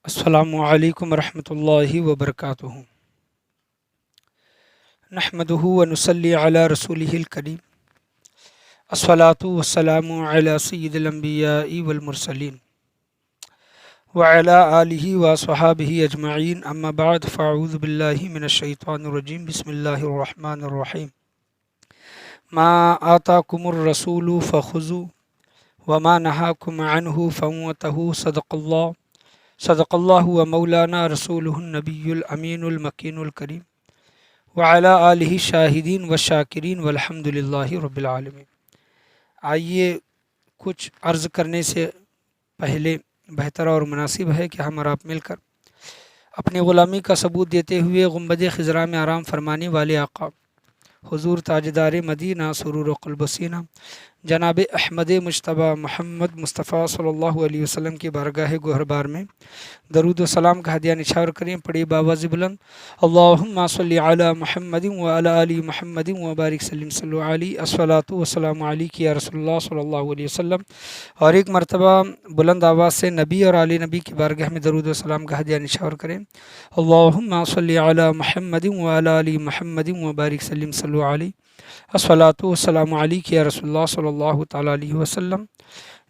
السلام علیکم ورحمۃ اللہ وبرکاتہ۔ نحمدہ ونصلی علی رسولہ الکریم، الصلاۃ والسلام علی سید الانبیاء والمرسلین وعلی آلہ وصحابہ اجمعین، اما بعد فاعوذ باللہ من الشیطان الرجیم، بسم اللہ الرحمن الرحیم۔ ما آتاکم الرسول فخذوا وما نہاکم عنہ فانتہوا، صدق اللہ و مولانا رسولہ النبی الامین المکین الکریم وعلی آلہ شاہدین و شاکرین والحمد للہ رب العالمین۔ آئیے کچھ عرض کرنے سے پہلے بہتر اور مناسب ہے کہ ہم اور آپ مل کر اپنی غلامی کا ثبوت دیتے ہوئے گنبد خضرا میں آرام فرمانے والے آقا حضور تاجدار مدینہ سرور و قلب و سینہ جناب احمد مجتبیٰ محمد مصطفیٰ صلی اللہ علیہ وسلم کی بارگاہ گوہر بار میں درود و سلام کا ہدیہ نچھاور کریں۔ پڑھی باواز بلند، اللہم صلی علی محمد وعلی آل محمد وبارک سلم صلی علیہ، الصلاۃ والسلام علیک یا رسول اللہ صلی اللہ علیہ وسلم، اور ایک مرتبہ بلند آواز سے نبی اور آل نبی کی بارگاہ میں درود و سلام کا ہدیہ نچھاور کریں۔ اللہم صلی علی محمد وعلی آل محمد وبارک سلم صلی علیہ، الصلاۃ والسلام علیک یا رسول اللہ صلی اللہ تعالیٰ علیہ وسلم۔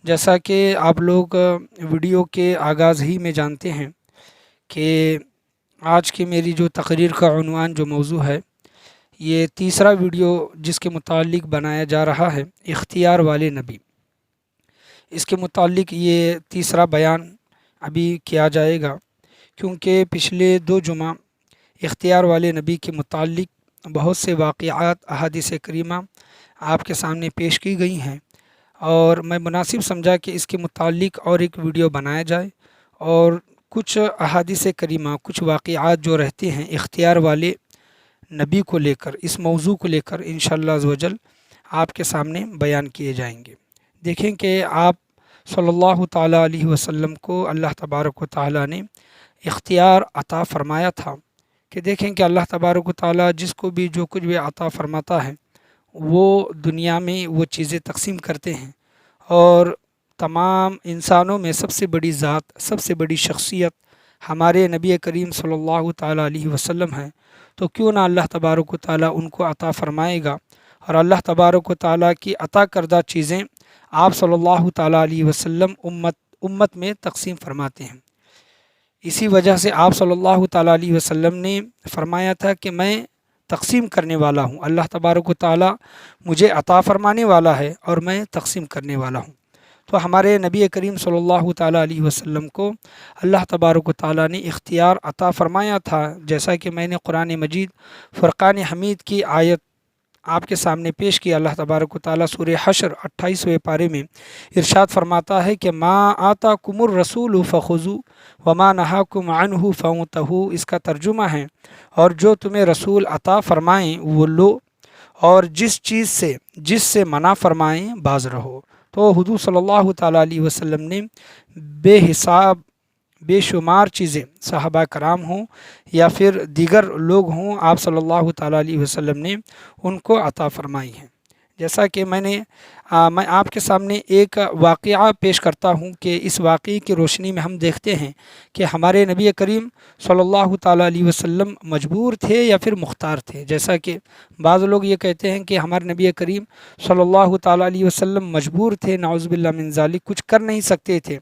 جیسا کہ آپ لوگ ویڈیو کے آغاز ہی میں جانتے ہیں کہ آج کی میری جو تقریر کا عنوان جو موضوع ہے، یہ تیسرا ویڈیو جس کے متعلق بنایا جا رہا ہے، اختیار والے نبی۔ اس کے متعلق یہ تیسرا بیان ابھی کیا جائے گا، کیونکہ پچھلے 2 جمعہ اختیار والے نبی کے متعلق بہت سے واقعات احادیث کریمہ آپ کے سامنے پیش کی گئی ہیں، اور میں مناسب سمجھا کہ اس کے متعلق اور ایک ویڈیو بنایا جائے، اور کچھ احادیث کریمہ، کچھ واقعات جو رہتے ہیں اختیار والے نبی کو لے کر، اس موضوع کو لے کر انشاءاللہ عز و جل آپ کے سامنے بیان کیے جائیں گے۔ دیکھیں کہ آپ صلی اللہ تعالیٰ علیہ وسلم کو اللہ تبارک و تعالیٰ نے اختیار عطا فرمایا تھا، کہ دیکھیں کہ اللہ تبارک و تعالیٰ جس کو بھی جو کچھ بھی عطا فرماتا ہے وہ دنیا میں وہ چیزیں تقسیم کرتے ہیں، اور تمام انسانوں میں سب سے بڑی ذات، سب سے بڑی شخصیت ہمارے نبی کریم صلی اللہ تعالیٰ علیہ وسلم ہے، تو کیوں نہ اللہ تبارک و تعالیٰ ان کو عطا فرمائے گا، اور اللہ تبارک و تعالیٰ کی عطا کردہ چیزیں آپ صلی اللہ تعالیٰ علیہ وسلم امت میں تقسیم فرماتے ہیں۔ اسی وجہ سے آپ صلی اللہ تعالیٰ علیہ وسلم نے فرمایا تھا کہ میں تقسیم کرنے والا ہوں، اللہ تبارک و تعالیٰ مجھے عطا فرمانے والا ہے اور میں تقسیم کرنے والا ہوں۔ تو ہمارے نبی کریم صلی اللہ تعالیٰ علیہ وسلم کو اللہ تبارک و تعالیٰ نے اختیار عطا فرمایا تھا، جیسا کہ میں نے قرآن مجید فرقان حمید کی آیت آپ کے سامنے پیش کی۔ اللہ تبارک و تعالیٰ سورہ حشر 28ویں پارے میں ارشاد فرماتا ہے کہ ما آتاکم الرسول فخذوا وما نہاکم عنہ فانتہوا۔ اس کا ترجمہ ہے، اور جو تمہیں رسول عطا فرمائیں وہ لو، اور جس سے منع فرمائیں باز رہو۔ تو حضور صلی اللہ تعالیٰ علیہ وسلم نے بے حساب بے شمار چیزیں، صحابہ کرام ہوں یا پھر دیگر لوگ ہوں، آپ صلی اللہ تعالیٰ علیہ وسلم نے ان کو عطا فرمائی ہیں۔ جیسا کہ میں آپ کے سامنے ایک واقعہ پیش کرتا ہوں کہ اس واقعے کی روشنی میں ہم دیکھتے ہیں کہ ہمارے نبی کریم صلی اللہ تعالیٰ علیہ وسلم مجبور تھے یا پھر مختار تھے۔ جیسا کہ بعض لوگ یہ کہتے ہیں کہ ہمارے نبی کریم صلی اللہ تعالیٰ علیہ وسلم مجبور تھے، نعوذ باللہ من ذالک، کچھ کر نہیں سکتے تھے۔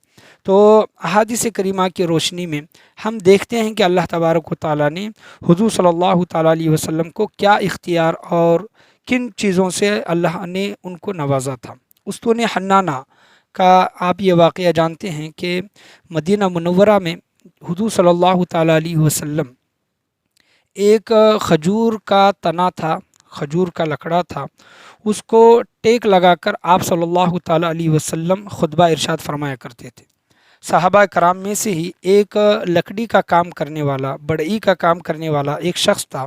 تو احادیث کریمہ کی روشنی میں ہم دیکھتے ہیں کہ اللہ تبارک و تعالیٰ نے حضور صلی اللہ تعالیٰ علیہ وسلم کو کیا اختیار اور کن چیزوں سے اللہ نے ان کو نوازا تھا۔ استون حنانہ کا آپ یہ واقعہ جانتے ہیں کہ مدینہ منورہ میں حضور صلی اللہ تعالیٰ علیہ وسلم ایک کھجور کا تنا تھا، کھجور کا لکڑا تھا، اس کو ٹیک لگا کر آپ صلی اللہ تعالیٰ علیہ وسلم خطبہ ارشاد فرمایا کرتے تھے۔ صحابہ کرام میں سے ہی ایک لکڑی کا کام کرنے والا، بڑئی کا کام کرنے والا ایک شخص تھا،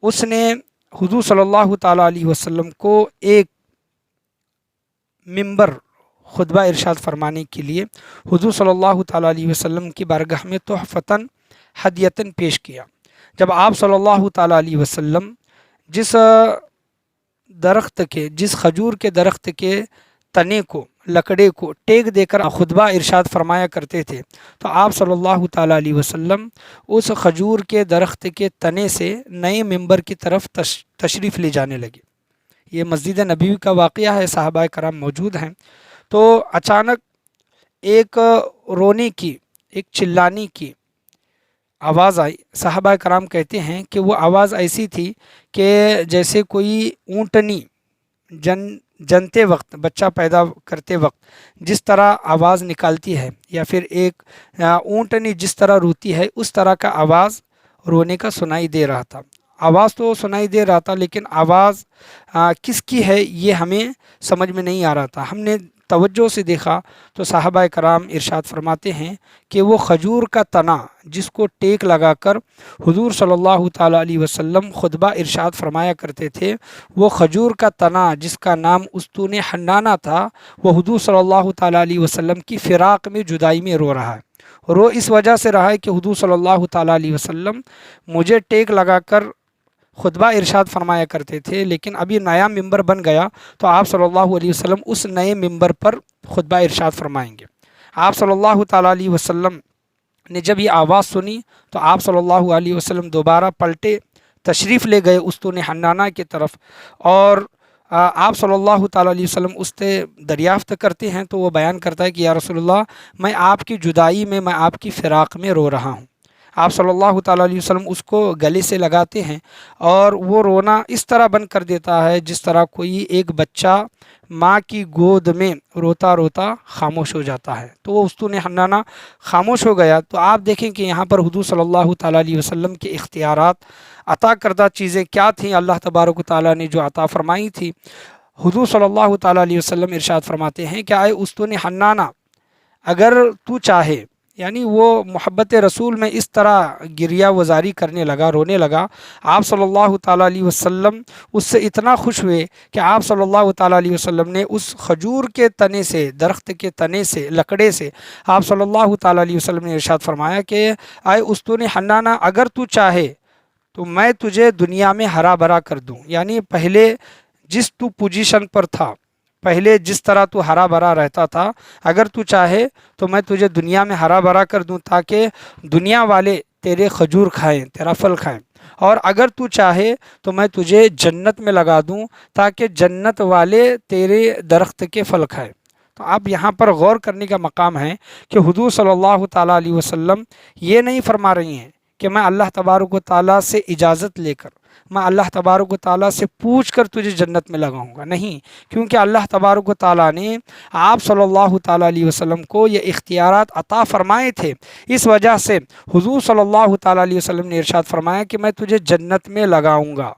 اس نے حضور صلی اللہ تعالیٰ علیہ وسلم کو ایک ممبر خطبہ ارشاد فرمانے کے لیے حضور صلی اللہ تعالیٰ علیہ وسلم کی بارگاہ میں تحفتاً ہدیتاً پیش کیا۔ جب آپ صلی اللہ تعالیٰ علیہ وسلم جس کھجور کے درخت کے تنے کو لکڑے کو ٹیک دے کر خطبہ ارشاد فرمایا کرتے تھے، تو آپ صلی اللہ تعالیٰ علیہ وسلم اس کھجور کے درخت کے تنے سے نئے ممبر کی طرف تشریف لے جانے لگے۔ یہ مسجد نبوی کا واقعہ ہے، صحابہ کرام موجود ہیں۔ تو اچانک ایک رونے کی، ایک چلانے کی آواز آئی۔ صحابہ کرام کہتے ہیں کہ وہ آواز ایسی تھی کہ جیسے کوئی اونٹنی جنتے وقت، بچہ پیدا کرتے وقت جس طرح آواز نکالتی ہے، یا پھر ایک اونٹنی جس طرح روتی ہے، اس طرح کا آواز رونے کا سنائی دے رہا تھا۔ آواز تو سنائی دے رہا تھا، لیکن آواز کس کی ہے یہ ہمیں سمجھ میں نہیں آ رہا تھا۔ ہم نے توجہ سے دیکھا تو صحابہ کرام ارشاد فرماتے ہیں کہ وہ کھجور کا تنا جس کو ٹیک لگا کر حضور صلی اللہ تعالیٰ علیہ وسلم خطبہ ارشاد فرمایا کرتے تھے، وہ کھجور کا تنا جس کا نام استون حنانہ تھا، وہ حضور صلی اللہ تعالیٰ علیہ وسلم کی فراق میں، جدائی میں رو رہا ہے۔ رو اس وجہ سے رہا ہے کہ حضور صلی اللہ تعالیٰ علیہ وسلم مجھے ٹیک لگا کر خطبہ ارشاد فرمایا کرتے تھے، لیکن ابھی نیا ممبر بن گیا تو آپ صلی اللہ علیہ وسلم اس نئے ممبر پر خطبہ ارشاد فرمائیں گے۔ آپ صلی اللہ تعالیٰ علیہ وسلم نے جب یہ آواز سنی تو آپ صلی اللہ علیہ وسلم دوبارہ پلٹے، تشریف لے گئے استون حنانہ کی طرف، اور آپ صلی اللہ تعالیٰ علیہ وسلم اس سے دریافت کرتے ہیں تو وہ بیان کرتا ہے کہ یا رسول اللہ، میں آپ کی جدائی میں آپ کی فراق میں رو رہا ہوں۔ آپ صلی اللہ تعالیٰ علیہ وسلم اس کو گلے سے لگاتے ہیں، اور وہ رونا اس طرح بند کر دیتا ہے جس طرح کوئی ایک بچہ ماں کی گود میں روتا روتا خاموش ہو جاتا ہے۔ تو وہ استون حنانہ خاموش ہو گیا۔ تو آپ دیکھیں کہ یہاں پر حضور صلی اللہ تعالیٰ علیہ وسلم کے اختیارات، عطا کردہ چیزیں کیا تھیں اللہ تبارک و تعالیٰ نے جو عطا فرمائی تھی۔ حضور صلی اللہ تعالیٰ علیہ وسلم ارشاد فرماتے ہیں کہ اے استون حنانہ، اگر تو چاہے، یعنی وہ محبت رسول میں اس طرح گریہ وزاری کرنے لگا، رونے لگا۔ آپ صلی اللہ تعالیٰ علیہ وسلم اس سے اتنا خوش ہوئے کہ آپ صلی اللہ تعالیٰ علیہ وسلم نے اس کھجور کے تنے سے، درخت کے تنے سے، لکڑے سے آپ صلی اللہ تعالیٰ علیہ وسلم نے ارشاد فرمایا کہ اے استون حنانہ، اگر تو چاہے تو میں تجھے دنیا میں ہرا بھرا کر دوں، یعنی پہلے جس تو پوزیشن پر تھا، پہلے جس طرح تو ہرا بھرا رہتا تھا، اگر تو چاہے تو میں تجھے دنیا میں ہرا بھرا کر دوں تاکہ دنیا والے تیرے کھجور کھائیں، تیرا پھل کھائیں، اور اگر تو چاہے تو میں تجھے جنت میں لگا دوں تاکہ جنت والے تیرے درخت کے پھل کھائیں۔ تو آپ یہاں پر غور کرنے کا مقام ہے کہ حضور صلی اللہ تعالیٰ علیہ وسلم یہ نہیں فرما رہی ہیں کہ میں اللہ تبارک و تعالیٰ سے اجازت لے کر، میں اللہ تبارک و تعالیٰ سے پوچھ کر تجھے جنت میں لگاؤں گا، نہیں، کیونکہ اللہ تبارک و تعالیٰ نے آپ صلی اللہ تعالیٰ علیہ وسلم کو یہ اختیارات عطا فرمائے تھے۔ اس وجہ سے حضور صلی اللہ تعالیٰ علیہ وسلم نے ارشاد فرمایا کہ میں تجھے جنت میں لگاؤں گا۔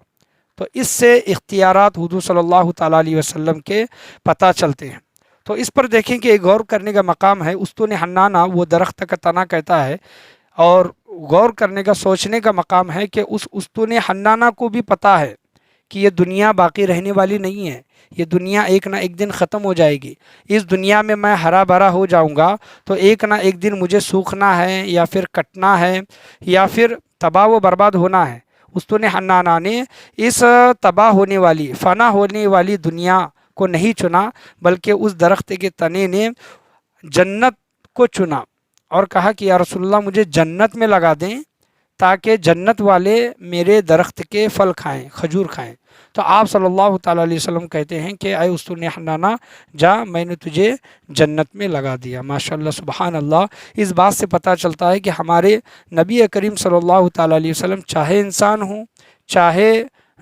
تو اس سے اختیارات حضور صلی اللہ تعالیٰ علیہ وسلم کے پتہ چلتے ہیں۔ تو اس پر دیکھیں کہ ایک غور کرنے کا مقام ہے۔ استون حنانہ وہ درخت کا تنا کہتا ہے، اور غور کرنے کا، سوچنے کا مقام ہے کہ اس استون حنانہ کو بھی پتہ ہے کہ یہ دنیا باقی رہنے والی نہیں ہے، یہ دنیا ایک نہ ایک دن ختم ہو جائے گی۔ اس دنیا میں میں ہرا بھرا ہو جاؤں گا تو ایک نہ ایک دن مجھے سوکھنا ہے، یا پھر کٹنا ہے، یا پھر تباہ و برباد ہونا ہے۔ استون حنانہ نے اس تباہ ہونے والی، فنا ہونے والی دنیا کو نہیں چنا، بلکہ اس درخت کے تنے نے جنت کو چنا، اور کہا کہ یا رسول اللہ، مجھے جنت میں لگا دیں تاکہ جنت والے میرے درخت کے پھل کھائیں، کھجور کھائیں۔ تو آپ صلی اللہ تعالیٰ علیہ وسلم کہتے ہیں کہ اے استون حنانہ، جا، میں نے تجھے جنت میں لگا دیا۔ ماشاءاللہ، سبحان اللہ۔ اس بات سے پتہ چلتا ہے کہ ہمارے نبی کریم صلی اللہ تعالیٰ علیہ وسلم چاہے انسان ہوں، چاہے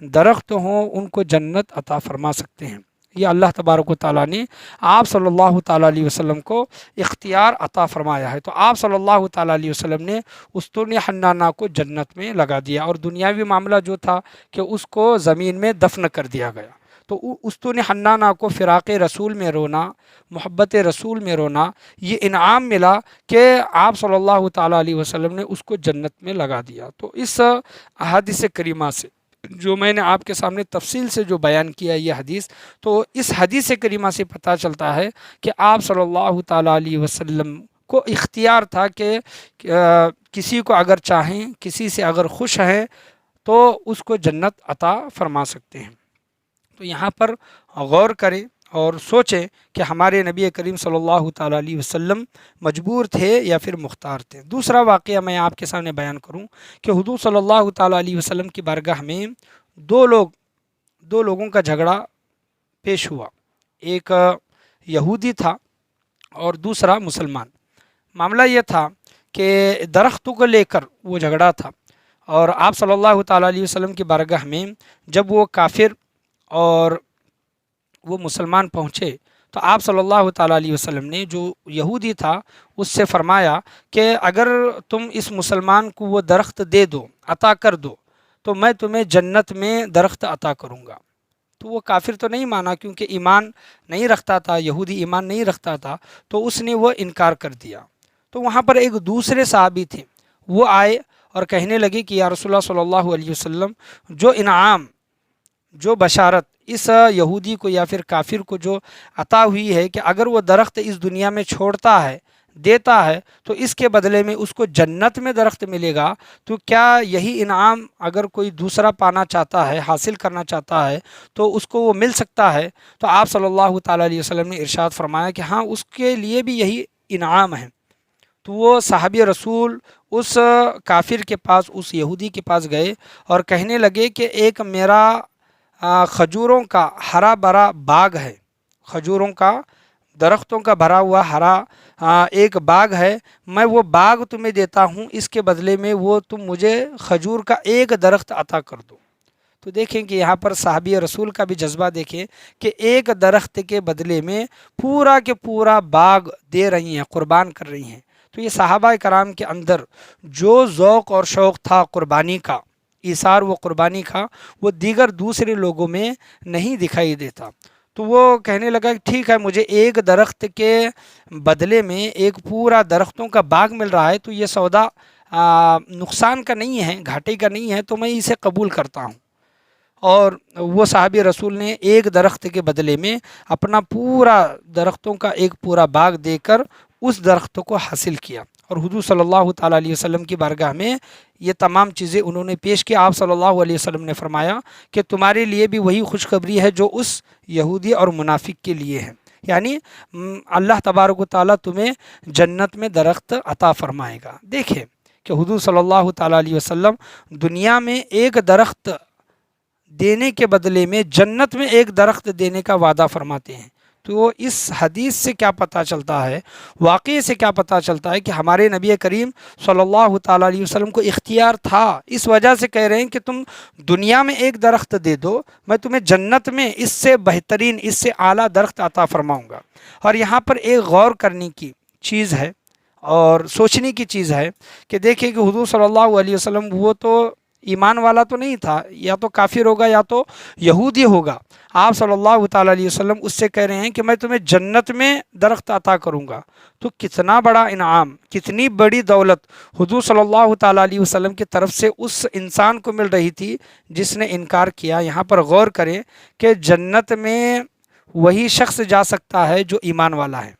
درخت ہوں، ان کو جنت عطا فرما سکتے ہیں۔ یہ اللہ تبارک و تعالیٰ نے آپ صلی اللہ تعالیٰ علیہ وسلم کو اختیار عطا فرمایا ہے۔ تو آپ صلی اللہ تعالیٰ علیہ وسلم نے استون حنانہ کو جنت میں لگا دیا، اور دنیاوی معاملہ جو تھا کہ اس کو زمین میں دفن کر دیا گیا۔ تو استون حنانہ کو فراق رسول میں رونا، محبت رسول میں رونا، یہ انعام ملا کہ آپ صلی اللہ تعالیٰ علیہ وسلم نے اس کو جنت میں لگا دیا۔ تو اس احادیث کریمہ سے جو میں نے آپ کے سامنے تفصیل سے جو بیان کیا یہ حدیث، تو اس حدیث کریمہ سے پتہ چلتا ہے کہ آپ صلی اللہ تعالیٰ علیہ وسلم کو اختیار تھا کہ کسی کو اگر چاہیں، کسی سے اگر خوش ہیں تو اس کو جنت عطا فرما سکتے ہیں۔ تو یہاں پر غور کریں اور سوچیں کہ ہمارے نبی کریم صلی اللہ تعالیٰ علیہ وسلم مجبور تھے یا پھر مختار تھے۔ دوسرا واقعہ میں آپ کے سامنے بیان کروں کہ حضور صلی اللہ تعالیٰ علیہ وسلم کی بارگاہ میں دو لوگوں کا جھگڑا پیش ہوا، ایک یہودی تھا اور دوسرا مسلمان۔ معاملہ یہ تھا کہ درختوں کو لے کر وہ جھگڑا تھا، اور آپ صلی اللہ تعالیٰ علیہ وسلم کی بارگاہ میں جب وہ کافر اور وہ مسلمان پہنچے تو آپ صلی اللہ تعالیٰ علیہ وسلم نے جو یہودی تھا اس سے فرمایا کہ اگر تم اس مسلمان کو وہ درخت دے دو، عطا کر دو، تو میں تمہیں جنت میں درخت عطا کروں گا۔ تو وہ کافر تو نہیں مانا، کیونکہ ایمان نہیں رکھتا تھا، یہودی ایمان نہیں رکھتا تھا، تو اس نے وہ انکار کر دیا۔ تو وہاں پر ایک دوسرے صحابی تھے، وہ آئے اور کہنے لگے کہ یا رسول اللہ صلی اللہ علیہ وسلم، جو انعام، جو بشارت اس یہودی کو یا پھر کافر کو جو عطا ہوئی ہے کہ اگر وہ درخت اس دنیا میں چھوڑتا ہے، دیتا ہے، تو اس کے بدلے میں اس کو جنت میں درخت ملے گا، تو کیا یہی انعام اگر کوئی دوسرا پانا چاہتا ہے، حاصل کرنا چاہتا ہے، تو اس کو وہ مل سکتا ہے؟ تو آپ صلی اللہ تعالیٰ علیہ وسلم نے ارشاد فرمایا کہ ہاں، اس کے لیے بھی یہی انعام ہے۔ تو وہ صحابی رسول اس کافر کے پاس، اس یہودی کے پاس گئے اور کہنے لگے کہ ایک میرا کھجوروں کا ہرا بھرا باغ ہے، کھجوروں کا، درختوں کا بھرا ہوا ہرا ایک باغ ہے، میں وہ باغ تمہیں دیتا ہوں، اس کے بدلے میں وہ تم مجھے کھجور کا ایک درخت عطا کر دو۔ تو دیکھیں کہ یہاں پر صحابی رسول کا بھی جذبہ دیکھیں کہ ایک درخت کے بدلے میں پورا کے پورا باغ دے رہی ہیں، قربان کر رہی ہیں۔ تو یہ صحابہ کرام کے اندر جو ذوق اور شوق تھا قربانی کا، ایثار و قربانی کا، وہ دیگر دوسرے لوگوں میں نہیں دکھائی دیتا۔ تو وہ کہنے لگا کہ ٹھیک ہے، مجھے ایک درخت کے بدلے میں ایک پورا درختوں کا باغ مل رہا ہے، تو یہ سودا نقصان کا نہیں ہے، گھاٹے کا نہیں ہے، تو میں اسے قبول کرتا ہوں۔ اور وہ صحابی رسول نے ایک درخت کے بدلے میں اپنا پورا درختوں کا ایک پورا باغ دے کر اس درخت کو حاصل کیا، اور حضور صلی اللہ تعالیٰ علیہ وسلم کی بارگاہ میں یہ تمام چیزیں انہوں نے پیش کی۔ آپ صلی اللہ علیہ وسلم نے فرمایا کہ تمہارے لیے بھی وہی خوشخبری ہے جو اس یہودی اور منافق کے لیے ہے، یعنی اللہ تبارک و تعالیٰ تمہیں جنت میں درخت عطا فرمائے گا۔ دیکھیں کہ حضور صلی اللہ تعالیٰ علیہ وسلم دنیا میں ایک درخت دینے کے بدلے میں جنت میں ایک درخت دینے کا وعدہ فرماتے ہیں۔ تو اس حدیث سے کیا پتہ چلتا ہے، واقعے سے کیا پتہ چلتا ہے کہ ہمارے نبی کریم صلی اللہ تعالیٰ علیہ وسلم کو اختیار تھا، اس وجہ سے کہہ رہے ہیں کہ تم دنیا میں ایک درخت دے دو، میں تمہیں جنت میں اس سے بہترین، اس سے اعلیٰ درخت عطا فرماؤں گا۔ اور یہاں پر ایک غور کرنے کی چیز ہے اور سوچنے کی چیز ہے کہ دیکھیں کہ حضور صلی اللہ علیہ وسلم وہ تو ایمان والا تو نہیں تھا، یا تو کافر ہوگا یا تو یہودی ہوگا۔ آپ صلی اللہ تعالیٰ علیہ وسلم اس سے کہہ رہے ہیں کہ میں تمہیں جنت میں درخت عطا کروں گا۔ تو کتنا بڑا انعام، کتنی بڑی دولت حضور صلی اللہ تعالیٰ علیہ وسلم کی طرف سے اس انسان کو مل رہی تھی جس نے انکار کیا۔ یہاں پر غور کریں کہ جنت میں وہی شخص جا سکتا ہے جو ایمان والا ہے،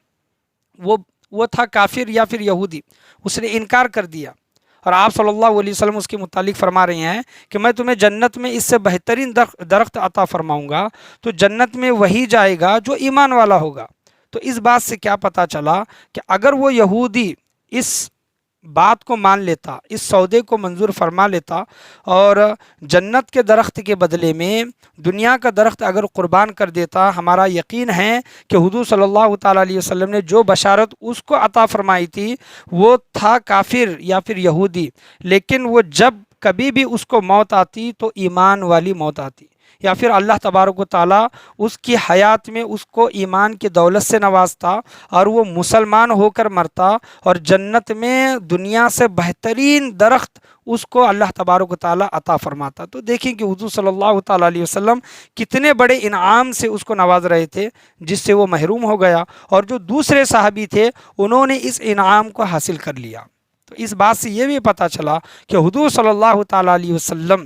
وہ تھا کافر یا پھر یہودی، اس نے انکار کر دیا، اور آپ صلی اللہ علیہ وسلم اس کے متعلق فرما رہے ہیں کہ میں تمہیں جنت میں اس سے بہترین درخت عطا فرماؤں گا۔ تو جنت میں وہی جائے گا جو ایمان والا ہوگا۔ تو اس بات سے کیا پتہ چلا کہ اگر وہ یہودی اس بات کو مان لیتا، اس سودے کو منظور فرما لیتا، اور جنت کے درخت کے بدلے میں دنیا کا درخت اگر قربان کر دیتا، ہمارا یقین ہے کہ حضور صلی اللہ تعالیٰ علیہ وسلم نے جو بشارت اس کو عطا فرمائی تھی وہ تھا کافر یا پھر یہودی، لیکن وہ جب کبھی بھی اس کو موت آتی تو ایمان والی موت آتی، یا پھر اللہ تبارک و تعالیٰ اس کی حیات میں اس کو ایمان کی دولت سے نوازتا اور وہ مسلمان ہو کر مرتا، اور جنت میں دنیا سے بہترین درخت اس کو اللہ تبارک و تعالیٰ عطا فرماتا۔ تو دیکھیں کہ حضور صلی اللہ تعالیٰ علیہ وسلم کتنے بڑے انعام سے اس کو نواز رہے تھے جس سے وہ محروم ہو گیا، اور جو دوسرے صحابی تھے انہوں نے اس انعام کو حاصل کر لیا۔ تو اس بات سے یہ بھی پتہ چلا کہ حضور صلی اللہ تعالیٰ علیہ وسلم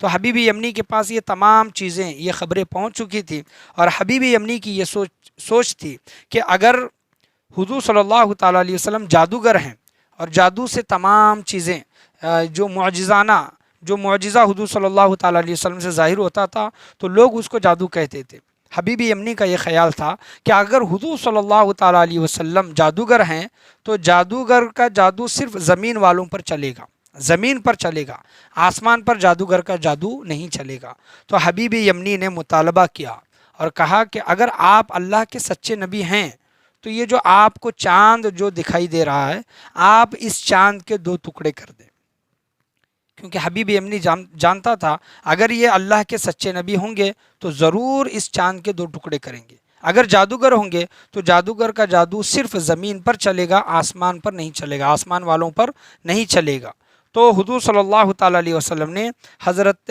تو حبیب یمنی کے پاس یہ تمام چیزیں، یہ خبریں پہنچ چکی تھی، اور حبیب یمنی کی یہ سوچ تھی کہ اگر حضور صلی اللہ تعالیٰ علیہ وسلم جادوگر ہیں، اور جادو سے تمام چیزیں جو معجزہ حضور صلی اللہ تعالیٰ علیہ وسلم سے ظاہر ہوتا تھا تو لوگ اس کو جادو کہتے تھے۔ حبیب یمنی کا یہ خیال تھا کہ اگر حضور صلی اللہ تعالیٰ علیہ وسلم جادوگر ہیں تو جادوگر کا جادو صرف زمین والوں پر چلے گا، زمین پر چلے گا، آسمان پر جادوگر کا جادو نہیں چلے گا۔ تو حبیب یمنی نے مطالبہ کیا اور کہا کہ اگر آپ اللہ کے سچے نبی ہیں تو یہ جو آپ کو چاند جو دکھائی دے رہا ہے، آپ اس چاند کے 2 ٹکڑے کر دیں، کیونکہ حبیب یمنی جانتا تھا اگر یہ اللہ کے سچے نبی ہوں گے تو ضرور اس چاند کے 2 ٹکڑے کریں گے۔ اگر جادوگر ہوں گے تو جادوگر کا جادو صرف زمین پر چلے گا، آسمان پر نہیں چلے گا، آسمان والوں پر نہیں چلے گا۔ تو حضور صلی اللہ تعالیٰ علیہ وسلم نے حضرت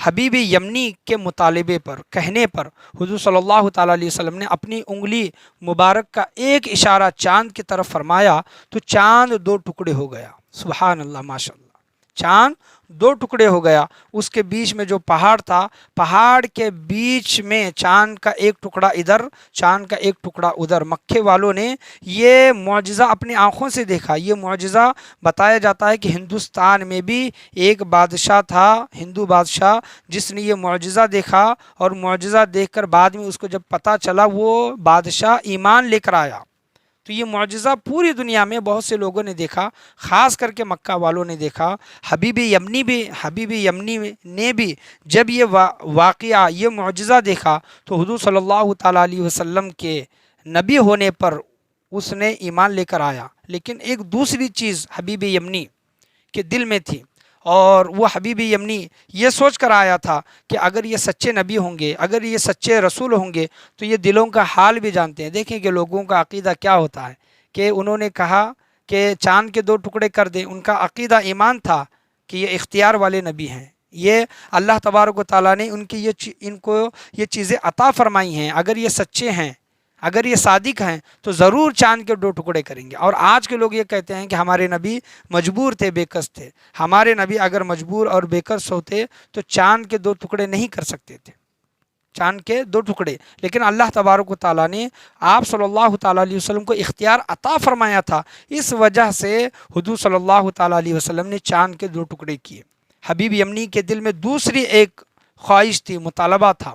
حبیب یمنی کے مطالبے پر، کہنے پر، حضور صلی اللہ تعالیٰ علیہ وسلم نے اپنی انگلی مبارک کا ایک اشارہ چاند کی طرف فرمایا تو چاند 2 ٹکڑے ہو گیا۔ سبحان اللہ، ماشاء اللہ، چاند 2 ٹکڑے ہو گیا۔ اس کے بیچ میں جو پہاڑ تھا، پہاڑ کے بیچ میں چاند کا ایک ٹکڑا ادھر، چاند کا ایک ٹکڑا ادھر۔ مکے والوں نے یہ معجزہ اپنی آنکھوں سے دیکھا۔ یہ معجزہ بتایا جاتا ہے کہ ہندوستان میں بھی ایک بادشاہ تھا، ہندو بادشاہ، جس نے یہ معجزہ دیکھا، اور معجزہ دیکھ کر بعد میں اس کو جب پتہ چلا وہ بادشاہ ایمان لے کر آیا۔ تو یہ معجزہ پوری دنیا میں بہت سے لوگوں نے دیکھا، خاص کر کے مکہ والوں نے دیکھا۔ حبیب یمنی نے بھی جب یہ واقعہ، یہ معجزہ دیکھا تو حضور صلی اللہ تعالیٰ علیہ وسلم کے نبی ہونے پر اس نے ایمان لے کر آیا۔ لیکن ایک دوسری چیز حبیب یمنی کے دل میں تھی، اور وہ حبیب یمنی یہ سوچ کر آیا تھا کہ اگر یہ سچے نبی ہوں گے، اگر یہ سچے رسول ہوں گے تو یہ دلوں کا حال بھی جانتے ہیں۔ دیکھیں کہ لوگوں کا عقیدہ کیا ہوتا ہے، کہ انہوں نے کہا کہ چاند کے 2 ٹکڑے کر دیں۔ ان کا عقیدہ ایمان تھا کہ یہ اختیار والے نبی ہیں، یہ اللہ تبارک و تعالیٰ نے ان کو یہ چیزیں عطا فرمائی ہیں۔ اگر یہ سچے ہیں، اگر یہ صادق ہیں تو ضرور چاند کے 2 ٹکڑے کریں گے۔ اور آج کے لوگ یہ کہتے ہیں کہ ہمارے نبی مجبور تھے، بے کس تھے۔ ہمارے نبی اگر مجبور اور بے کس ہوتے تو چاند کے 2 ٹکڑے نہیں کر سکتے تھے، چاند کے 2 ٹکڑے۔ لیکن اللہ تبارک و تعالیٰ نے آپ صلی اللہ تعالیٰ علیہ وسلم کو اختیار عطا فرمایا تھا، اس وجہ سے حضور صلی اللہ تعالیٰ علیہ وسلم نے چاند کے 2 ٹکڑے کیے۔ حبیب یمنی کے دل میں دوسری ایک خواہش تھی، مطالبہ تھا،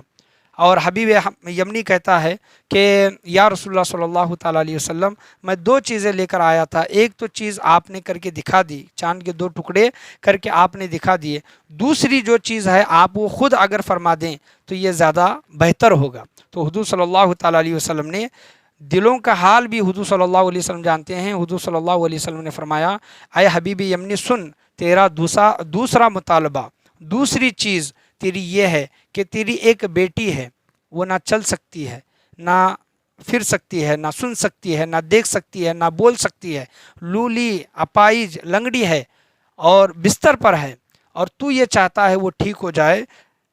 اور حبیب یمنی کہتا ہے کہ یا رسول اللہ صلی اللہ تعالیٰ علیہ وسلم، میں 2 چیزیں لے کر آیا تھا۔ ایک تو چیز آپ نے کر کے دکھا دی، چاند کے 2 ٹکڑے کر کے آپ نے دکھا دیے۔ دوسری جو چیز ہے آپ وہ خود اگر فرما دیں تو یہ زیادہ بہتر ہوگا۔ تو حضور صلی اللہ تعالیٰ علیہ وسلم نے، دلوں کا حال بھی حضور صلی اللہ علیہ وسلم جانتے ہیں، حضور صلی اللہ علیہ وسلم نے فرمایا، اے حبیب یمنی سن، تیرا دوسرا مطالبہ، دوسری چیز تیری یہ ہے کہ تیری ایک بیٹی ہے، وہ نہ چل سکتی ہے، نہ پھر سکتی ہے، نہ سن سکتی ہے، نہ دیکھ سکتی ہے، نہ بول سکتی ہے، لولی، اپائج، لنگڑی ہے، اور بستر پر ہے، اور تو یہ چاہتا ہے وہ ٹھیک ہو جائے۔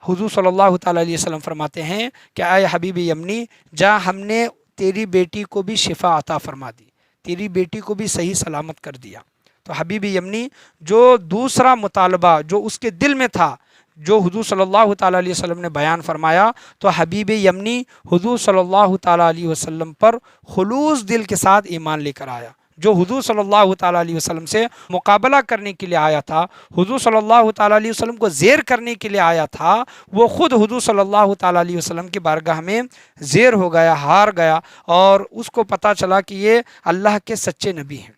حضور صلی اللہ تعالیٰ علیہ وسلم فرماتے ہیں کہ اے حبیب یمنی، جا، ہم نے تیری بیٹی کو بھی شفا عطا فرما دی، تیری بیٹی کو بھی صحیح سلامت کر دیا۔ تو حبیب یمنی جو دوسرا مطالبہ جو اس کے دل میں تھا، جو حضور صلی اللہ تعالیٰ علیہ وسلم نے بیان فرمایا، تو حبیب یمنی حضور صلی اللہ تعالیٰ علیہ وسلم پر خلوص دل کے ساتھ ایمان لے کر آیا۔ جو حضور صلی اللہ تعالیٰ علیہ وسلم سے مقابلہ کرنے کے لیے آیا تھا، حضور صلی اللہ تعالیٰ علیہ وسلم کو زیر کرنے کے لیے آیا تھا، وہ خود حضور صلی اللہ تعالیٰ علیہ وسلم کی بارگاہ میں زیر ہو گیا، ہار گیا، اور اس کو پتہ چلا کہ یہ اللہ کے سچے نبی ہیں۔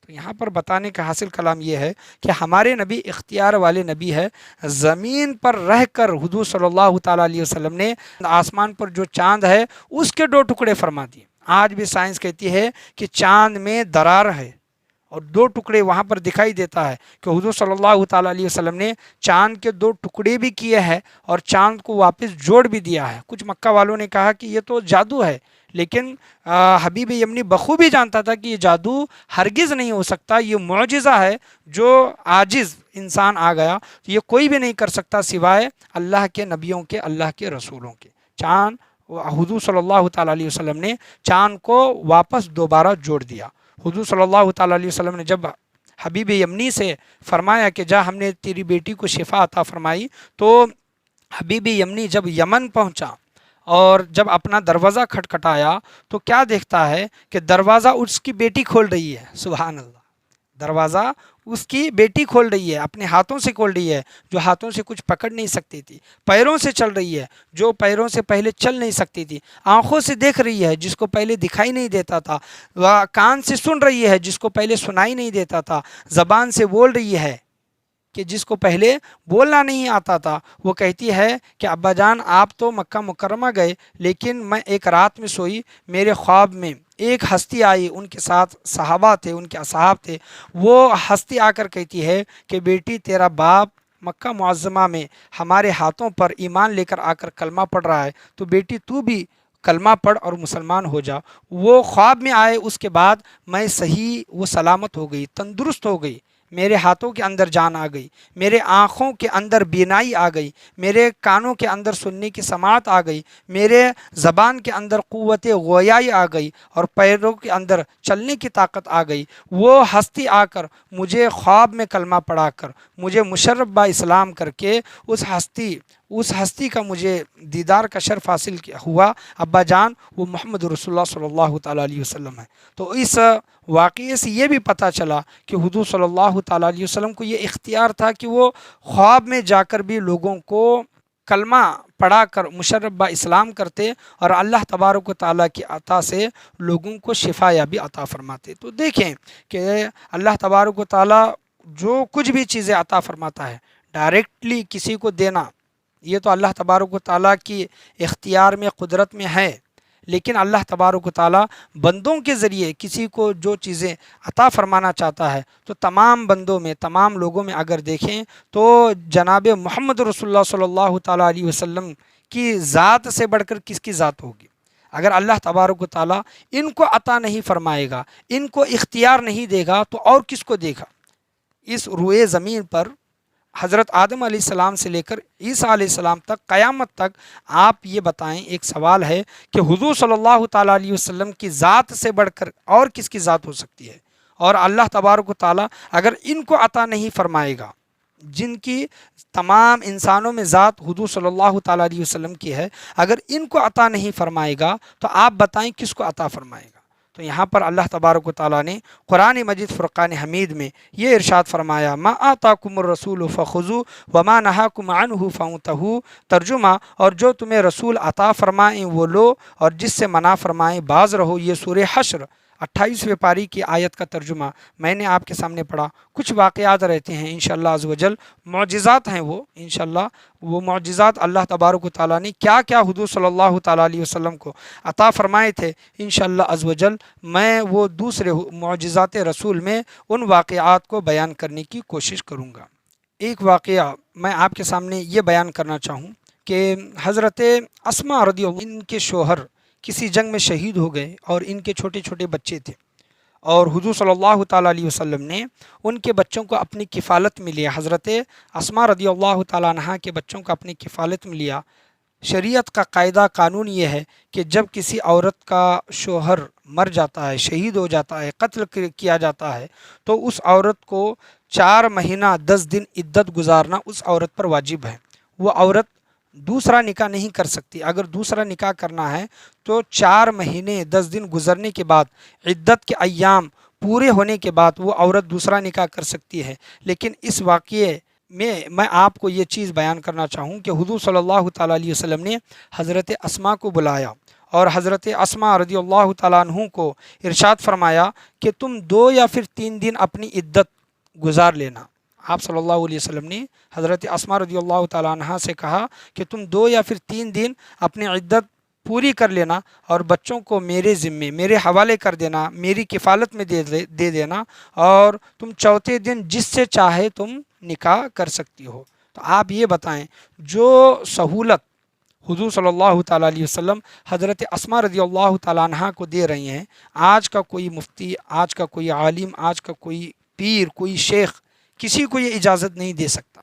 یہاں پر بتانے کا حاصل کلام یہ ہے کہ ہمارے نبی اختیار والے نبی ہے۔ زمین پر رہ کر حضور صلی اللہ تعالیٰ علیہ وسلم نے آسمان پر جو چاند ہے اس کے 2 ٹکڑے فرما دیے۔ آج بھی سائنس کہتی ہے کہ چاند میں درار ہے، اور 2 ٹکڑے وہاں پر دکھائی دیتا ہے کہ حضور صلی اللہ تعالیٰ علیہ وسلم نے چاند کے 2 ٹکڑے بھی کیے ہیں اور چاند کو واپس جوڑ بھی دیا ہے۔ کچھ مکہ والوں نے کہا کہ یہ تو جادو ہے، لیکن حبیب یمنی بخوبی جانتا تھا کہ یہ جادو ہرگز نہیں ہو سکتا، یہ معجزہ ہے جو عاجز انسان آ گیا، یہ کوئی بھی نہیں کر سکتا سوائے اللہ کے نبیوں کے، اللہ کے رسولوں کے۔ چاند، حضور صلی اللہ تعالیٰ علیہ وسلم نے چاند کو واپس دوبارہ جوڑ دیا۔ حضور صلی اللہ تعالیٰ علیہ وسلم نے جب حبیب یمنی سے فرمایا کہ جا ہم نے تیری بیٹی کو شفا عطا فرمائی۔ تو حبیب یمنی جب یمن پہنچا اور جب اپنا دروازہ کھٹکھٹایا تو کیا دیکھتا ہے کہ دروازہ اس کی بیٹی کھول رہی ہے۔ سبحان اللہ، دروازہ اس کی بیٹی کھول رہی ہے، اپنے ہاتھوں سے کھول رہی ہے، جو ہاتھوں سے کچھ پکڑ نہیں سکتی تھی، پیروں سے چل رہی ہے جو پیروں سے پہلے چل نہیں سکتی تھی، آنکھوں سے دیکھ رہی ہے جس کو پہلے دکھائی نہیں دیتا تھا، وہ کان سے سن رہی ہے جس کو پہلے سنائی نہیں دیتا تھا، زبان سے بول رہی ہے کہ جس کو پہلے بولنا نہیں آتا تھا۔ وہ کہتی ہے کہ ابا جان آپ تو مکہ مکرمہ گئے، لیکن میں ایک رات میں سوئی، میرے خواب میں ایک ہستی آئی، ان کے ساتھ صحابہ تھے، ان کے اصحاب تھے۔ وہ ہستی آ کر کہتی ہے کہ بیٹی تیرا باپ مکہ معظمہ میں ہمارے ہاتھوں پر ایمان لے کر آ کر کلمہ پڑھ رہا ہے، تو بیٹی تو بھی کلمہ پڑھ اور مسلمان ہو جا۔ وہ خواب میں آئے، اس کے بعد میں صحیح و سلامت ہو گئی، تندرست ہو گئی، میرے ہاتھوں کے اندر جان آ گئی، میرے آنکھوں کے اندر بینائی آ گئی، میرے کانوں کے اندر سننے کی سماعت آ گئی، میرے زبان کے اندر قوت گویائی آ گئی، اور پیروں کے اندر چلنے کی طاقت آ گئی۔ وہ ہستی آ کر مجھے خواب میں کلمہ پڑھا کر مجھے مشرف با اسلام کر کے اس ہستی کا مجھے دیدار کا شرف حاصل ہوا۔ ابا جان وہ محمد رسول اللہ صلی اللہ تعالیٰ علیہ وسلم ہے۔ تو اس واقعے سے یہ بھی پتہ چلا کہ حضور صلی اللہ تعالیٰ علیہ وسلم کو یہ اختیار تھا کہ وہ خواب میں جا کر بھی لوگوں کو کلمہ پڑھا کر مشرف با اسلام کرتے، اور اللہ تبارک و تعالیٰ کی عطا سے لوگوں کو شفا یابی عطا فرماتے۔ تو دیکھیں کہ اللہ تبارک و تعالیٰ جو کچھ بھی چیزیں عطا فرماتا ہے ڈائریکٹلی کسی کو دینا، یہ تو اللہ تبارک و تعالیٰ کی اختیار میں، قدرت میں ہے، لیکن اللہ تبارک و تعالیٰ بندوں کے ذریعے کسی کو جو چیزیں عطا فرمانا چاہتا ہے، تو تمام بندوں میں، تمام لوگوں میں اگر دیکھیں تو جناب محمد رسول اللہ صلی اللہ تعالیٰ علیہ وسلم کی ذات سے بڑھ کر کس کی ذات ہوگی؟ اگر اللہ تبارک و تعالیٰ ان کو عطا نہیں فرمائے گا، ان کو اختیار نہیں دے گا، تو اور کس کو دے گا؟ اس روئے زمین پر حضرت آدم علیہ السلام سے لے کر عیسیٰ علیہ السلام تک، قیامت تک، آپ یہ بتائیں، ایک سوال ہے کہ حضور صلی اللہ تعالیٰ علیہ وسلم کی ذات سے بڑھ کر اور کس کی ذات ہو سکتی ہے؟ اور اللہ تبارک و تعالیٰ اگر ان کو عطا نہیں فرمائے گا، جن کی تمام انسانوں میں ذات حضور صلی اللہ تعالیٰ علیہ وسلم کی ہے، اگر ان کو عطا نہیں فرمائے گا تو آپ بتائیں کس کو عطا فرمائے گا؟ تو یہاں پر اللہ تبارک و تعالیٰ نے قرآن مجید فرقان حمید میں یہ ارشاد فرمایا، ما آتاکم الرسول فخذوہ وما نہاکم عنہ فانتہوا، ترجمہ، اور جو تمہیں رسول عطا فرمائیں وہ لو، اور جس سے منع فرمائیں باز رہو۔ یہ سورہ حشر 28ویں پاری کی آیت کا ترجمہ میں نے آپ کے سامنے پڑھا۔ کچھ واقعات رہتے ہیں انشاءاللہ عز و جل، معجزات ہیں وہ، انشاءاللہ وہ معجزات اللہ تبارک و تعالیٰ نے کیا کیا حضور صلی اللہ تعالیٰ علیہ وسلم کو عطا فرمائے تھے، انشاءاللہ عز و جل میں وہ دوسرے معجزات رسول میں ان واقعات کو بیان کرنے کی کوشش کروں گا۔ ایک واقعہ میں آپ کے سامنے یہ بیان کرنا چاہوں کہ حضرت اسماء رضی اللہ عنہا، ان کے شوہر کسی جنگ میں شہید ہو گئے، اور ان کے چھوٹے چھوٹے بچے تھے، اور حضور صلی اللہ تعالیٰ علیہ وسلم نے ان کے بچوں کو اپنی کفالت میں لیا۔ حضرت اسماء رضی اللہ تعالیٰ عنہا کے بچوں کو اپنی کفالت میں لیا۔ شریعت کا قاعدہ قانون یہ ہے کہ جب کسی عورت کا شوہر مر جاتا ہے، شہید ہو جاتا ہے، قتل کیا جاتا ہے، تو اس عورت کو 4 مہینہ 10 دن عدت گزارنا اس عورت پر واجب ہے۔ وہ عورت دوسرا نکاح نہیں کر سکتی۔ اگر دوسرا نکاح کرنا ہے تو 4 مہینے 10 دن گزرنے کے بعد، عدت کے ایام پورے ہونے کے بعد وہ عورت دوسرا نکاح کر سکتی ہے۔ لیکن اس واقعے میں آپ کو یہ چیز بیان کرنا چاہوں کہ حضور صلی اللہ تعالیٰ علیہ وسلم نے حضرت اسماء کو بلایا، اور حضرت اسماء رضی اللہ تعالیٰ عنہ کو ارشاد فرمایا کہ تم 2 یا پھر 3 دن اپنی عدت گزار لینا۔ آپ صلی اللہ علیہ وسلم نے حضرت اسماء رضی اللہ تعالیٰ عنہ سے کہا کہ تم 2 یا پھر 3 دن اپنی عدت پوری کر لینا، اور بچوں کو میرے ذمے، میرے حوالے کر دینا، میری کفالت میں دے دینا، اور تم 4تھے دن جس سے چاہے تم نکاح کر سکتی ہو۔ تو آپ یہ بتائیں، جو سہولت حضور صلی اللہ تعالیٰ علیہ وسلم حضرت اسماء رضی اللہ تعالیٰ عنہ کو دے رہی ہیں، آج کا کوئی مفتی، آج کا کوئی عالم، آج کا کوئی پیر، کوئی شیخ کسی کو یہ اجازت نہیں دے سکتا۔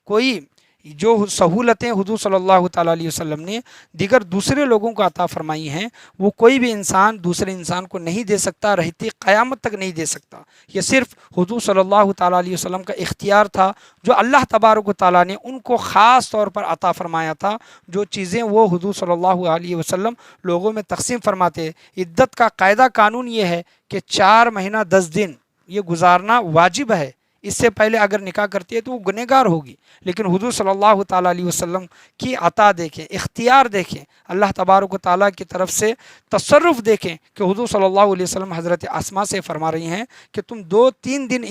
کوئی جو سہولتیں حضور صلی اللہ تعالیٰ علیہ وسلم نے دیگر دوسرے لوگوں کو عطا فرمائی ہیں وہ کوئی بھی انسان دوسرے انسان کو نہیں دے سکتا، رہتی قیامت تک نہیں دے سکتا۔ یہ صرف حضور صلی اللہ تعالیٰ علیہ وسلم کا اختیار تھا جو اللہ تبارک و تعالیٰ نے ان کو خاص طور پر عطا فرمایا تھا۔ جو چیزیں وہ حضور صلی اللہ علیہ وسلم لوگوں میں تقسیم فرماتے۔ عدت کا قاعدہ قانون یہ ہے کہ 4 مہینہ 10 دن یہ گزارنا واجب ہے۔ اس سے پہلے اگر نکاح کرتی ہے تو وہ گنہگار ہوگی، لیکن حضور صلی اللہ تعالیٰ علیہ وسلم کی عطا دیکھیں، اختیار دیکھیں، اللہ تبارک و تعالیٰ کی طرف سے تصرف دیکھیں کہ حضور صلی اللہ علیہ وسلم حضرت اسماء سے فرما رہی ہیں کہ تم 2-3 دن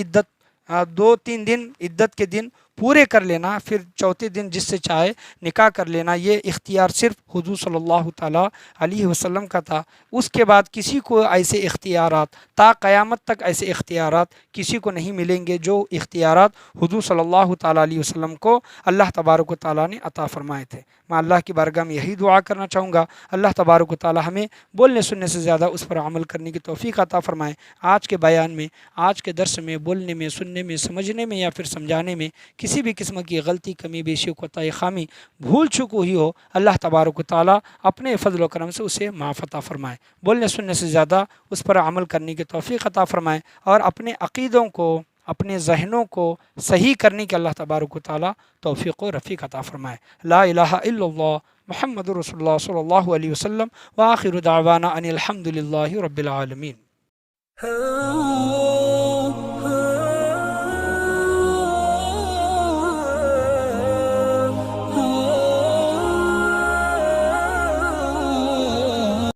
عدت کے دن پورے کر لینا، پھر چوتھے دن جس سے چاہے نکاح کر لینا۔ یہ اختیار صرف حضور صلی اللہ تعالیٰ علیہ وسلم کا تھا۔ اس کے بعد کسی کو ایسے اختیارات تا قیامت تک ایسے اختیارات کسی کو نہیں ملیں گے جو اختیارات حضور صلی اللہ تعالیٰ علیہ وسلم کو اللہ تبارک و تعالیٰ نے عطا فرمائے تھے۔ میں اللہ کی بارگاہ میں یہی دعا کرنا چاہوں گا، اللہ تبارک و تعالیٰ ہمیں بولنے سننے سے زیادہ اس پر عمل کرنے کی توفیق عطا فرمائے۔ آج کے بیان میں، آج کے درس میں، بولنے میں، سننے میں، سمجھنے میں یا پھر سمجھانے میں کسی بھی قسم کی غلطی، کمی بیشی، کوتاہی، خامی، بھول چوک ہوئی ہو، اللہ تبارک و تعالیٰ اپنے فضل و کرم سے اسے معاف عطا فرمائے۔ بولنے سننے سے زیادہ اس پر عمل کرنے کی توفیق عطا فرمائے اور اپنے عقیدوں کو، اپنے ذہنوں کو صحیح کرنے کی اللہ تبارک و تعالیٰ توفیق و رفیق عطا فرمائے۔ لا الہ الا اللہ محمد رسول اللہ صلی اللہ علیہ وسلم وآخر دعوانا ان الحمد للہ رب العالمین۔